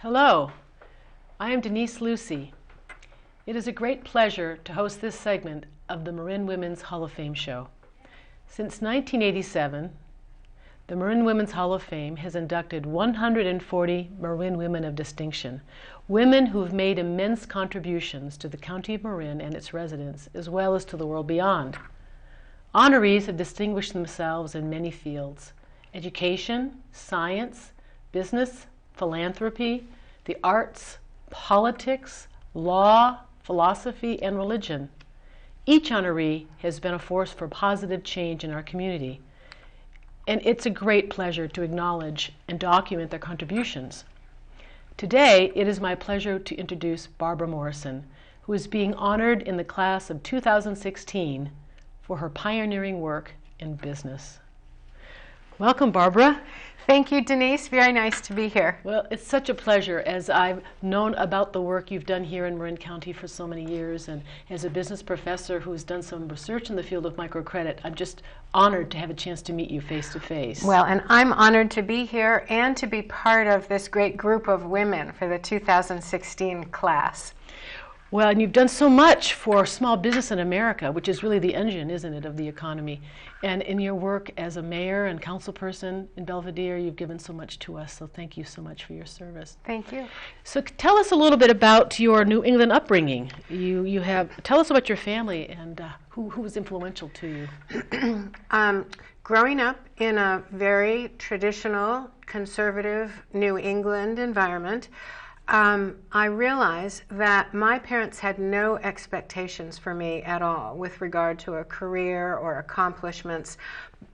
Hello, I am Denise Lucy. It is a great pleasure to host this segment of the Marin Women's Hall of Fame show. Since 1987, the Marin Women's Hall of Fame has inducted 140 Marin women of distinction, women who have made immense contributions to the County of Marin and its residents, as well as to the world beyond. Honorees have distinguished themselves in many fields: education, science, business, philanthropy, the arts, politics, law, philosophy, and religion. Each honoree has been a force for positive change in our community, and it's a great pleasure to acknowledge and document their contributions. Today, it is my pleasure to introduce Barbara Morrison, who is being honored in the class of 2016 for her pioneering work in business. Welcome, Barbara. Thank you, Denise. Very nice to be here. Well, it's such a pleasure, as I've known about the work you've done here in Marin County for so many years, and as a business professor who's done some research in the field of microcredit, I'm just honored to have a chance to meet you face to face. Well, and I'm honored to be here and to be part of this great group of women for the 2016 class. Well, and you've done so much for small business in America, which is really the engine, isn't it, of the economy. And in your work as a mayor and councilperson in Belvedere, you've given so much to us, so thank you so much for your service. Thank you. So tell us a little bit about your New England upbringing. Tell us about your family and who was influential to you. Growing up in a very traditional, conservative New England environment, I realized that my parents had no expectations for me at all with regard to a career or accomplishments,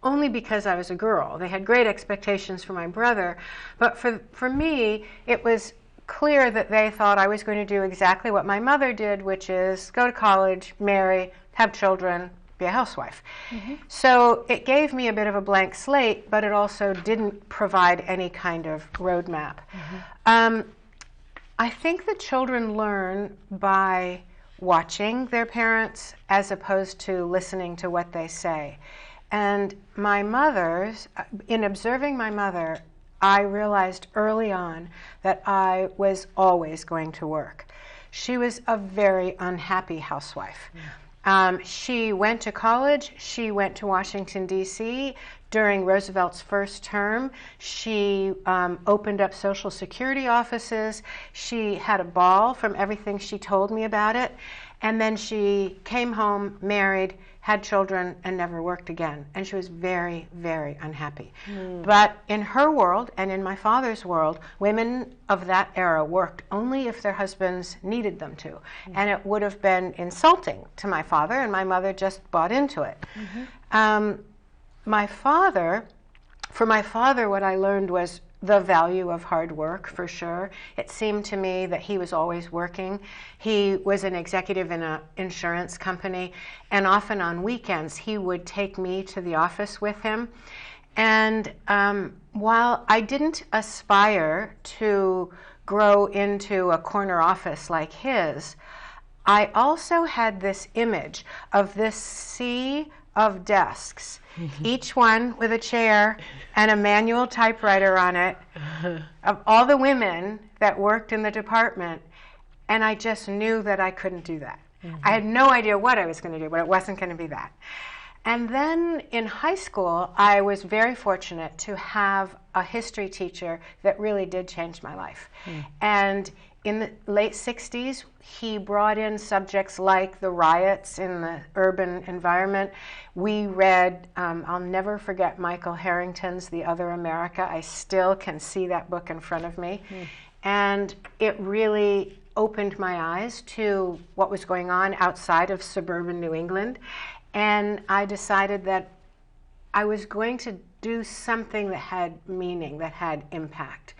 only because I was a girl. They had great expectations for my brother, but for me, it was clear that they thought I was going to do exactly what my mother did, which is go to college, marry, have children, be a housewife. Mm-hmm. So it gave me a bit of a blank slate, but it also didn't provide any kind of roadmap. Mm-hmm. I think that children learn by watching their parents as opposed to listening to what they say. And in observing my mother, I realized early on that I was always going to work. She was a very unhappy housewife. Yeah. She went to college. She went to Washington, D.C. During Roosevelt's first term. She opened up Social Security offices. She had a ball from everything she told me about it. And then she came home, married, had children, and never worked again. And she was very, very unhappy. But in her world and in my father's world, women of that era worked only if their husbands needed them to. And it would have been insulting to my father, and my mother just bought into it. For my father, what I learned was the value of hard work, for sure. It seemed to me that he was always working. He was an executive in an insurance company, and often on weekends he would take me to the office with him. And while I didn't aspire to grow into a corner office like his, I also had this image of this sea of desks, each one with a chair and a manual typewriter on it, of all the women that worked in the department, and I just knew that I couldn't do that. Mm-hmm. I had no idea what I was going to do, but it wasn't going to be that. And then in high school, I was very fortunate to have a history teacher that really did change my life. And in the late 60s, he brought in subjects like the riots in the urban environment. We read, I'll never forget Michael Harrington's The Other America. I still can see that book in front of me. And it really opened my eyes to what was going on outside of suburban New England. And I decided that I was going to do something that had meaning, that had impact.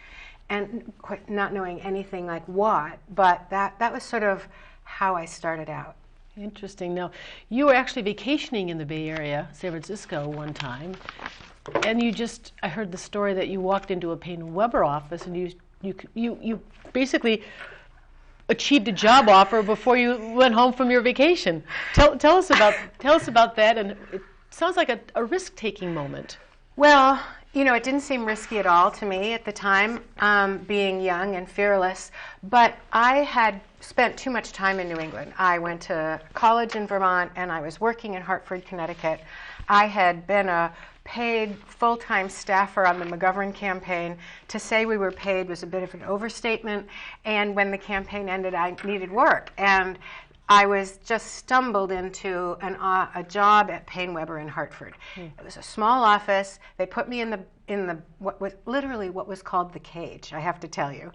And not knowing anything like what, but that was sort of how I started out. Interesting. Now, you were actually vacationing in the Bay Area, San Francisco, one time, and I heard the story that you walked into a Payne Weber office and you basically achieved a job offer before you went home from your vacation. Tell us about that, and it sounds like a risk-taking moment. Well, You know, it didn't seem risky at all to me at the time, being young and fearless, but I had spent too much time in New England. I went to college in Vermont, and I was working in Hartford, Connecticut. I had been a paid full-time staffer on the McGovern campaign. To say we were paid was a bit of an overstatement, and when the campaign ended, I needed work. And I was just stumbled into a job at Payne Webber in Hartford. It was a small office. They put me in the what was called the cage, I have to tell you,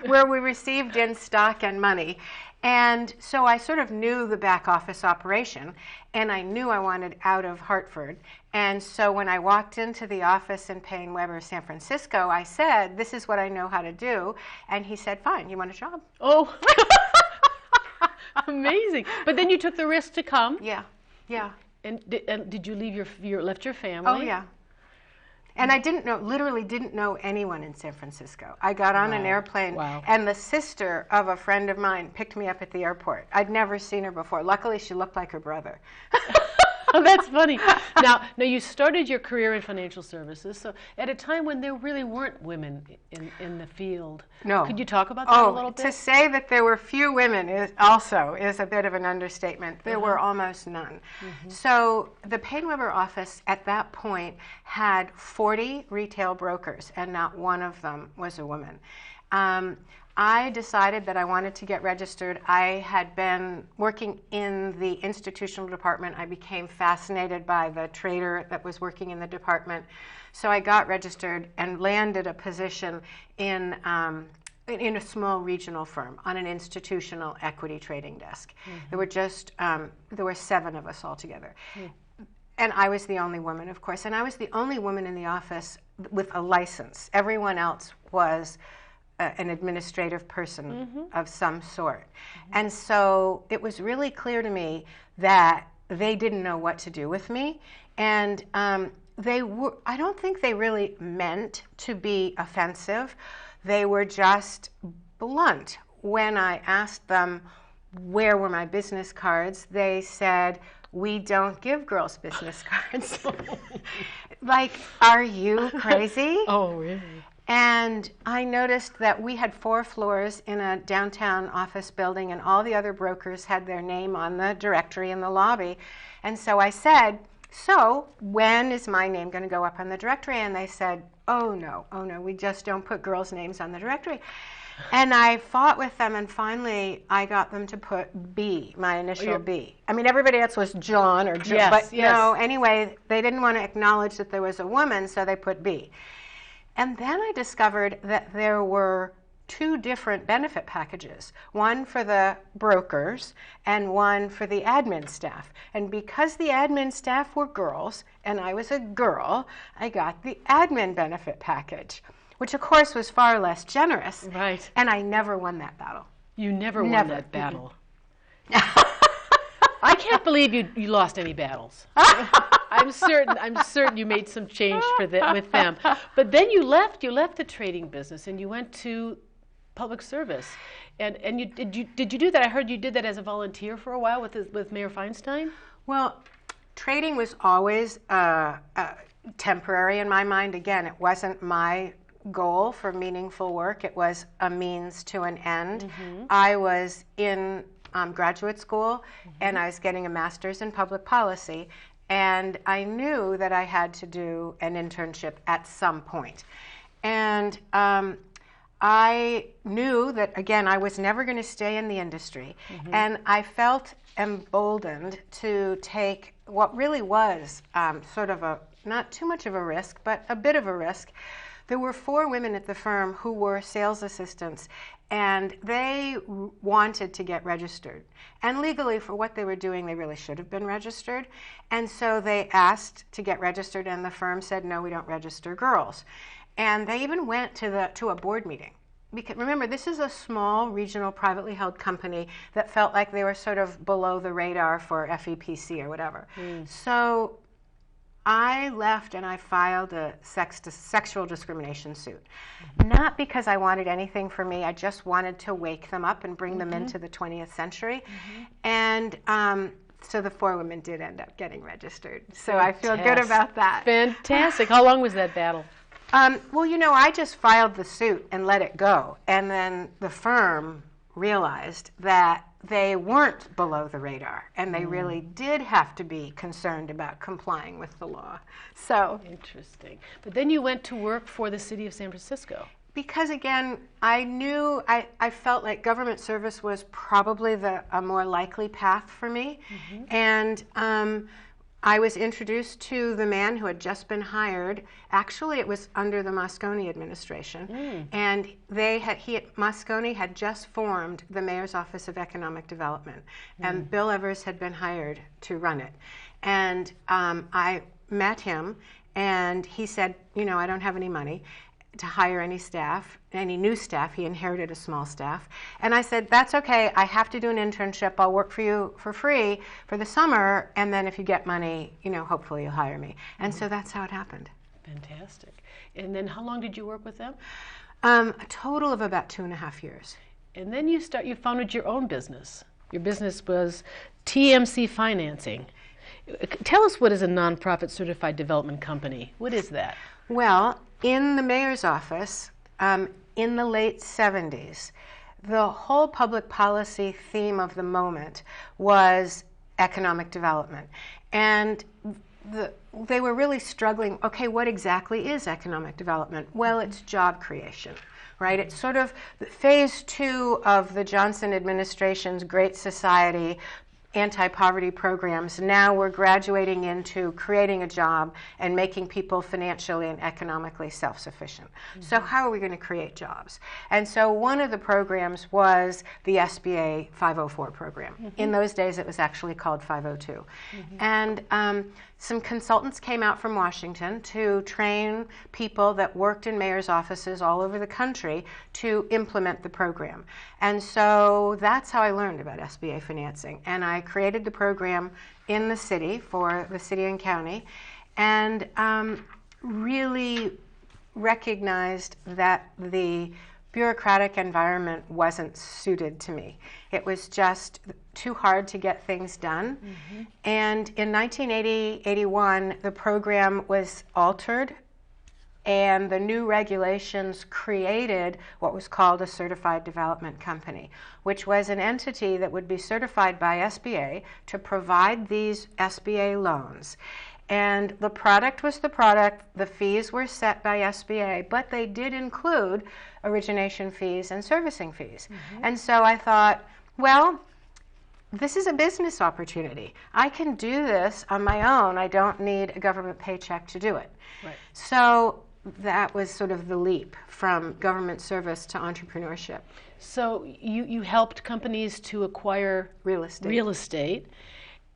where we received in stock and money. And so I sort of knew the back office operation, and I knew I wanted out of Hartford. And so when I walked into the office in Payne Webber, San Francisco, I said, "This is what I know how to do." And he said, "Fine, you want a job?" Oh. Amazing. But then you took the risk to come. Yeah, yeah. And did you leave left your family? Oh, yeah. And I literally didn't know anyone in San Francisco. I got on an airplane, and the sister of a friend of mine picked me up at the airport. I'd never seen her before. Luckily, she looked like her brother. Oh, that's funny. Now, you started your career in financial services, so at a time when there really weren't women in the field. No. Could you talk about that a little bit? To say that there were few women is a bit of an understatement. There were almost none. So the Payne Webber office at that point had 40 retail brokers, and not one of them was a woman. I decided that I wanted to get registered. I had been working in the institutional department. I became fascinated by the trader that was working in the department. So I got registered and landed a position in a small regional firm on an institutional equity trading desk. There were 7 of us altogether. And I was the only woman, of course. And I was the only woman in the office with a license. Everyone else was an administrative person of some sort. And so it was really clear to me that they didn't know what to do with me. And I don't think they really meant to be offensive. They were just blunt. When I asked them where were my business cards, they said, "We don't give girls business cards." Like, are you crazy? Oh, really? And I noticed that we had 4 floors in a downtown office building, and all the other brokers had their name on the directory in the lobby. And so I said, "So when is my name going to go up on the directory?" And they said, oh no, we just don't put girls' names on the directory." And I fought with them, and finally I got them to put B, my initial B. I mean, everybody else was John or Joe, but no, anyway, they didn't want to acknowledge that there was a woman, so they put B. And then I discovered that there were 2 different benefit packages, one for the brokers and one for the admin staff. And because the admin staff were girls and I was a girl, I got the admin benefit package, which of course was far less generous. Right. And I never won that battle. You never won that battle. I can't believe you lost any battles. I'm certain you mid some change with them. But then you left the trading business and you went to public service. And did you do that? I heard you did that as a volunteer for a while with Mayor Feinstein. Well, trading was always temporary in my mind. Again, it wasn't my goal for meaningful work. It was a means to an end. I was in graduate school, and I was getting a master's in public policy. And I knew that I had to do an internship at some point. And I knew that, again, I was never going to stay in the industry. And I felt emboldened to take what really was sort of not too much of a risk, but a bit of a risk. There were 4 women at the firm who were sales assistants, and they wanted to get registered. And legally, for what they were doing, they really should have been registered. And so they asked to get registered, and the firm said, "No, we don't register girls." And they even went to a board meeting. Because remember, this is a small, regional, privately held company that felt like they were sort of below the radar for FEPC or whatever. So I left and I filed a sexual discrimination suit. Not because I wanted anything for me, I just wanted to wake them up and bring them into the 20th century. And So the 4 women did end up getting registered. So I feel good about that. Fantastic. How long was that battle? Well, you know, I just filed the suit and let it go. And then the firm realized that they weren't below the radar, and they really did have to be concerned about complying with the law. So interesting. But then you went to work for the city of San Francisco. Because again, I felt like government service was probably a more likely path for me. And I was introduced to the man who had just been hired. Actually, it was under the Moscone administration. And Moscone had just formed the Mayor's Office of Economic Development. And Bill Evers had been hired to run it. And I met him, and he said, you know, I don't have any money to hire any staff, any new staff. He inherited a small staff. And I said, that's okay, I have to do an internship. I'll work for you for free for the summer, and then if you get money, you know, hopefully you'll hire me. And so that's how it happened. Fantastic. And then how long did you work with them? A total of about 2.5 years. And then you founded your own business. Your business was TMC Financing. Tell us, what is a nonprofit certified development company? What is that? Well, in the mayor's office, in the late 70s, the whole public policy theme of the moment was economic development. And they were really struggling, okay, what exactly is economic development? Well, it's job creation, right? It's sort of phase 2 of the Johnson administration's Great Society anti-poverty programs. Now we're graduating into creating a job and making people financially and economically self-sufficient. So how are we going to create jobs? And so one of the programs was the SBA 504 program. In those days it was actually called 502. And some consultants came out from Washington to train people that worked in mayor's offices all over the country to implement the program. And so that's how I learned about SBA financing. And I created the program in the city for the city and county, and really recognized that the bureaucratic environment wasn't suited to me. It was just too hard to get things done. And in 1980-81, the program was altered, and the new regulations created what was called a certified development company, which was an entity that would be certified by SBA to provide these SBA loans. And the product was the product, the fees were set by SBA, but they did include origination fees and servicing fees. And so I thought, well, this is a business opportunity. I can do this on my own. I don't need a government paycheck to do it. So that was sort of the leap from government service to entrepreneurship. So you helped companies to acquire real estate.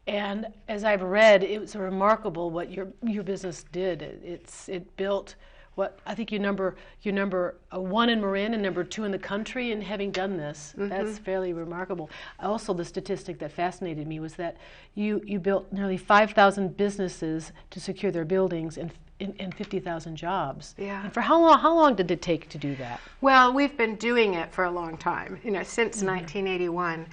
And as I've read, it was remarkable what your business did. It built what I think you're number 1 in Marin and number 2 in the country in having done this. That's fairly remarkable. Also, the statistic that fascinated me was that you built nearly 5,000 businesses to secure their buildings and 50,000 jobs. Yeah. And for how long did it take to do that? Well, we've been doing it for a long time, since 1981.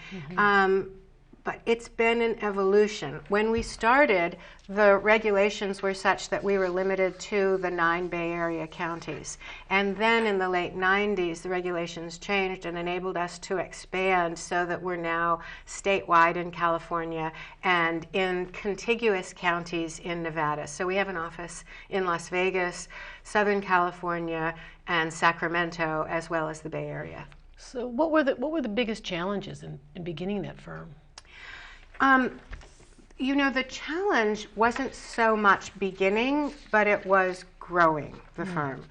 But it's been an evolution. When we started, the regulations were such that we were limited to the 9 Bay Area counties. And then in the late 90s, the regulations changed and enabled us to expand so that we're now statewide in California and in contiguous counties in Nevada. So we have an office in Las Vegas, Southern California, and Sacramento, as well as the Bay Area. So what were the biggest challenges in beginning that firm? The challenge wasn't so much beginning, but it was growing the firm.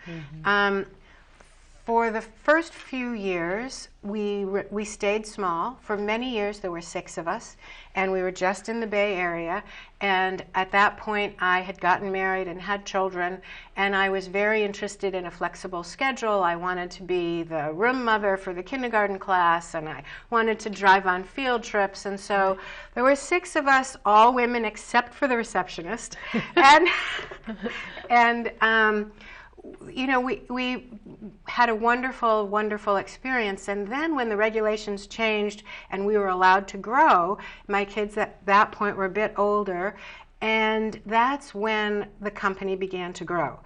For the first few years, we stayed small. For many years, there were 6 of us, and we were just in the Bay Area. And at that point, I had gotten married and had children, and I was very interested in a flexible schedule. I wanted to be the room mother for the kindergarten class, and I wanted to drive on field trips. And so there were 6 of us, all women except for the receptionist. And we had a wonderful, wonderful experience. And then when the regulations changed and we were allowed to grow, my kids at that point were a bit older, and that's when the company began to grow.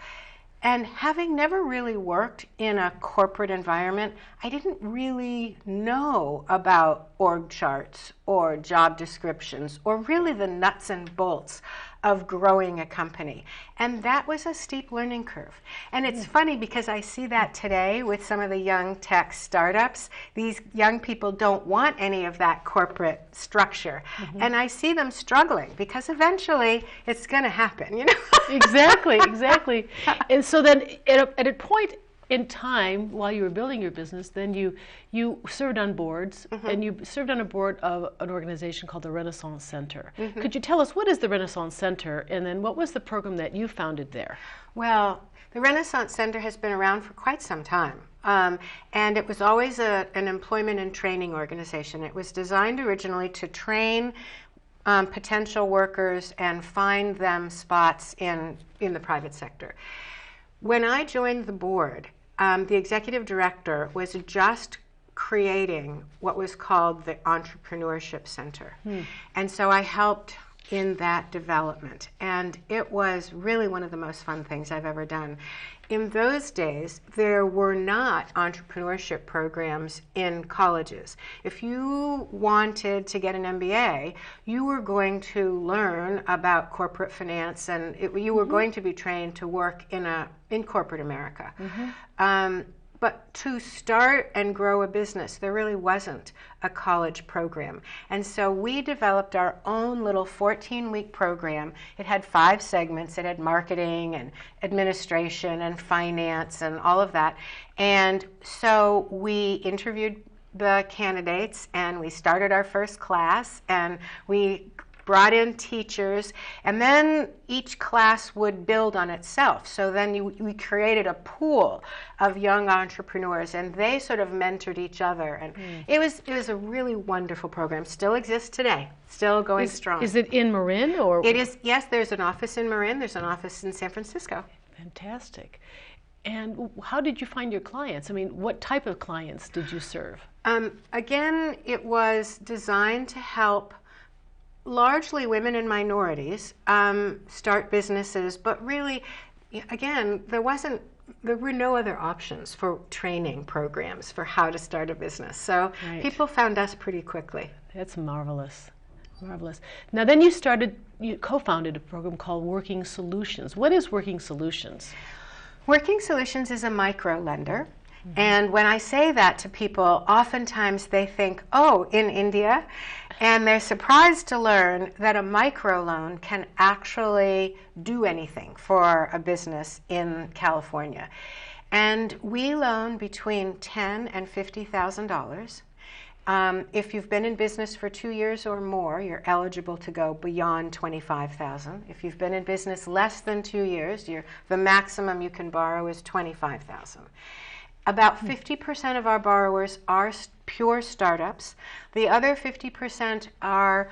And having never really worked in a corporate environment, I didn't really know about org charts or job descriptions or really the nuts and bolts of growing a company. And that was a steep learning curve. And it's funny because I see that today with some of the young tech startups. These young people don't want any of that corporate structure. And I see them struggling because eventually it's going to happen, Exactly. And so then at a point in time, while you were building your business, then you served on boards, and you served on a board of an organization called the Renaissance Center. Could you tell us, what is the Renaissance Center, and then what was the program that you founded there? Well, the Renaissance Center has been around for quite some time. And it was always an employment and training organization. It was designed originally to train potential workers and find them spots in the private sector. When I joined the board, the executive director was just creating what was called the Entrepreneurship Center. And so I helped in that development. And it was really one of the most fun things I've ever done. In those days, there were not entrepreneurship programs in colleges. If you wanted to get an MBA, you were going to learn about corporate finance, and you were going to be trained to work in corporate America. But to start and grow a business, there really wasn't a college program. And so we developed our own little 14-week program. It had 5 segments. It had marketing and administration and finance and all of that. And so we interviewed the candidates, and we started our first class, and we brought in teachers, and then each class would build on itself. So then we created a pool of young entrepreneurs, and they sort of mentored each other. And it was a really wonderful program. Still exists today, still going strong. Is it in Marin, or? It is, yes, there's an office in Marin, there's an office in San Francisco. Fantastic. And how did you find your clients? I mean, what type of clients did you serve? Again, it was designed to help largely women and minorities start businesses, but really, again, there were no other options for training programs for how to start a business. So people found us pretty quickly. That's marvelous. Marvelous. Now then you co-founded a program called Working Solutions. What is Working Solutions? Working Solutions is a micro lender. And when I say that to people, oftentimes they think, oh, in India, and they're surprised to learn that a microloan can actually do anything for a business in California. And we loan between $10,000 and $50,000. If you've been in business for 2 years or more, you're eligible to go beyond $25,000. If you've been in business less than 2 years, the maximum you can borrow is $25,000. About 50% of our borrowers are pure startups. The other 50% are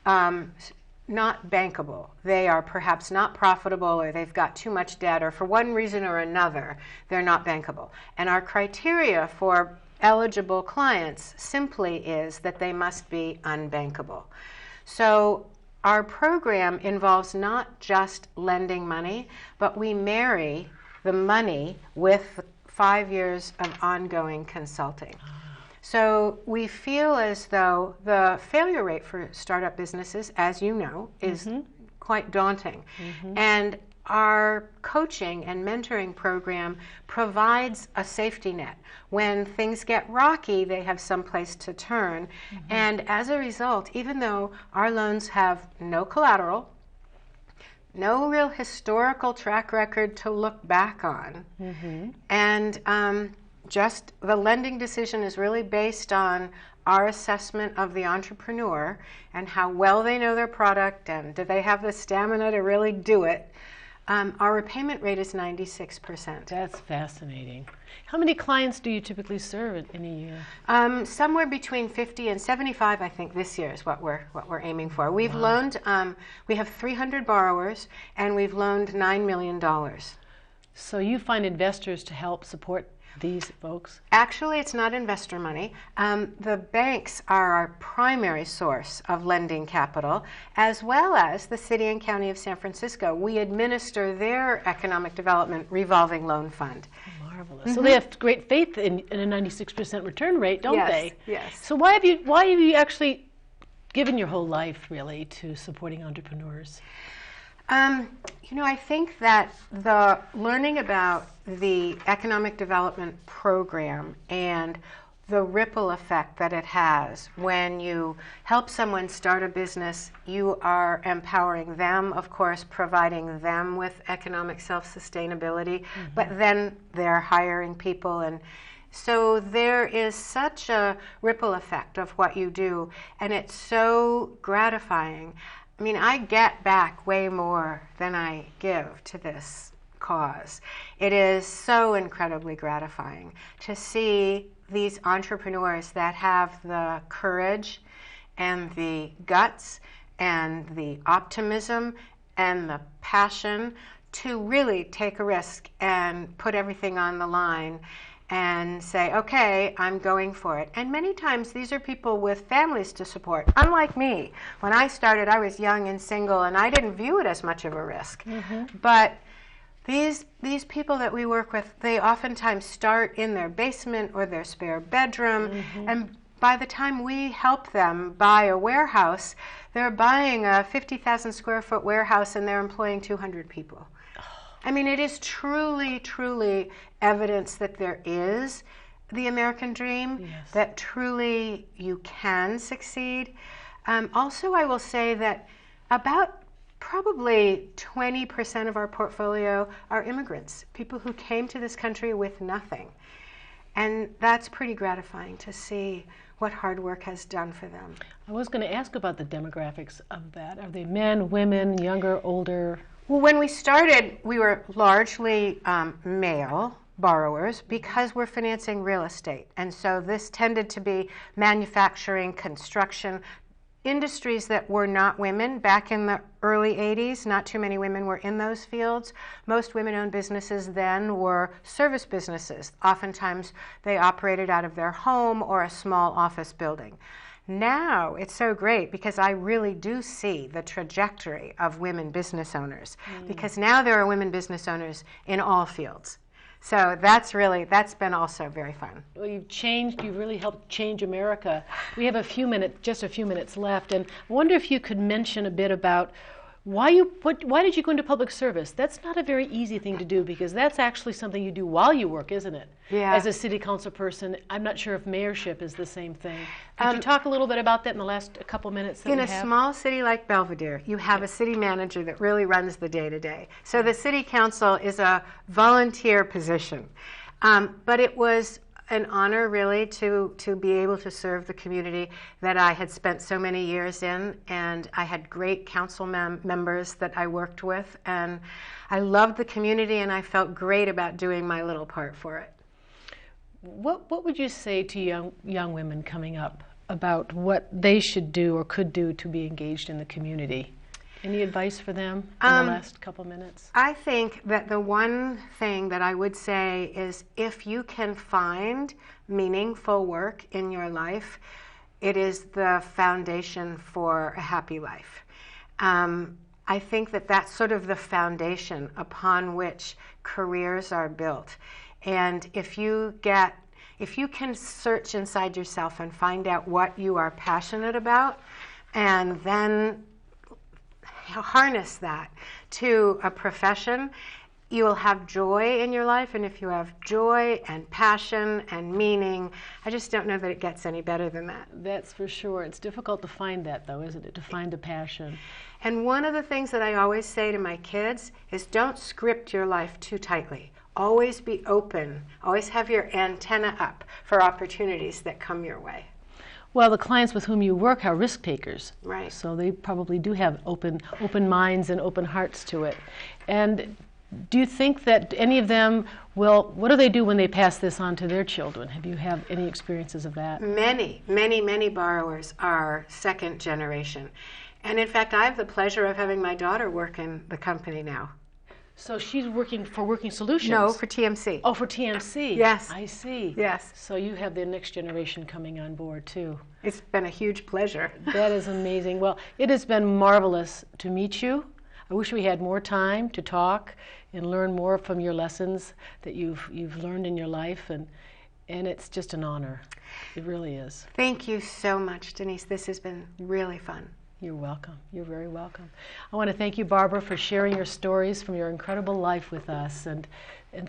not bankable. They are perhaps not profitable, or they've got too much debt, or for one reason or another, they're not bankable. And our criteria for eligible clients simply is that they must be unbankable. So our program involves not just lending money, but we marry the money with 5 years of ongoing consulting. So we feel as though the failure rate for startup businesses, as you know, is quite daunting. And our coaching and mentoring program provides a safety net. When things get rocky, they have some place to turn. And as a result, even though our loans have no collateral, no real historical track record to look back on, and just the lending decision is really based on our assessment of the entrepreneur and how well they know their product, and do they have the stamina to really do it. Our repayment rate is 96%. That's fascinating. How many clients do you typically serve in a year? Somewhere between 50 and 75, I think, this year is what we're aiming for. We've loaned, we have 300 borrowers, and we've loaned $9 million. So you find investors to help support these folks? Actually, it's not investor money. The banks are our primary source of lending capital, as well as the City and County of San Francisco. We administer their economic development revolving loan fund. Marvelous. So they have great faith in a 96% return rate, don't they? Yes. So why have you actually given your whole life, really, to supporting entrepreneurs? I think that the learning about the economic development program and the ripple effect that it has when you help someone start a business, you are empowering them, of course, providing them with economic self-sustainability, but then they're hiring people, and so there is such a ripple effect of what you do, and it's so gratifying. I mean, I get back way more than I give to this cause. It is so incredibly gratifying to see these entrepreneurs that have the courage and the guts and the optimism and the passion to really take a risk and put everything on the line and say, okay, I'm going for it. And many times these are people with families to support. Unlike me, when I started, I was young and single, and I didn't view it as much of a risk. But these people that we work with, they oftentimes start in their basement or their spare bedroom, and by the time we help them buy a warehouse, they're buying a 50,000 square foot warehouse and they're employing 200 people. I mean, it is truly, truly evidence that there is the American dream, that truly you can succeed. Also, I will say that about probably 20% of our portfolio are immigrants, people who came to this country with nothing. And that's pretty gratifying to see what hard work has done for them. I was going to ask about the demographics of that. Are they men, women, younger, older? Well, when we started, we were largely male borrowers because we're financing real estate. And so this tended to be manufacturing, construction, industries that were not women. Back in the early 80s, not too many women were in those fields. Most women-owned businesses then were service businesses. Oftentimes, they operated out of their home or a small office building. Now, it's so great because I really do see the trajectory of women business owners, because now there are women business owners in all fields. So that's been also very fun. Well, you've really helped change America. We have just a few minutes left, and I wonder if you could mention a bit about why did you go into public service? That's not a very easy thing to do, because that's actually something you do while you work, isn't it? Yeah. As a city council person, I'm not sure if mayorship is the same thing. Could you talk a little bit about that in the last couple minutes that we have? In a small city like Belvedere, you have a city manager that really runs the day-to-day. So the city council is a volunteer position. But it was an honor, really, to be able to serve the community that I had spent so many years in, and I had great council members that I worked with, and I loved the community, and I felt great about doing my little part for it. What would you say to young women coming up about what they should do or could do to be engaged in the community? Any advice for them in the last couple minutes? I think that the one thing that I would say is, if you can find meaningful work in your life, it is the foundation for a happy life. I think that that's sort of the foundation upon which careers are built. And if you can search inside yourself and find out what you are passionate about, and then harness that to a profession, you will have joy in your life. And if you have joy and passion and meaning, I just don't know that it gets any better than that. That's for sure. It's difficult to find that, though, isn't it? To find a passion. And one of the things that I always say to my kids is, don't script your life too tightly. Always be open. Always have your antenna up for opportunities that come your way. Well, the clients with whom you work are risk takers, right? So they probably do have open minds and open hearts to it. And do you think that any of them what do they do when they pass this on to their children? Have you had any experiences of that? Many borrowers are second generation. And in fact, I have the pleasure of having my daughter work in the company now. So she's working for Working Solutions? No, for TMC. Oh, for TMC. Yes. I see. Yes. So you have the next generation coming on board too. It's been a huge pleasure. That is amazing. Well, it has been marvelous to meet you. I wish we had more time to talk and learn more from your lessons that you've learned in your life, and it's just an honor. It really is. Thank you so much, Denise. This has been really fun. You're welcome. You're very welcome. I want to thank you, Barbara, for sharing your stories from your incredible life with us. And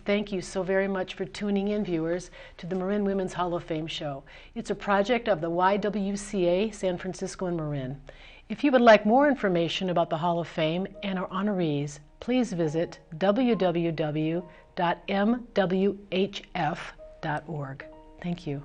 thank you so very much for tuning in, viewers, to the Marin Women's Hall of Fame show. It's a project of the YWCA San Francisco and Marin. If you would like more information about the Hall of Fame and our honorees, please visit www.mwhf.org. Thank you.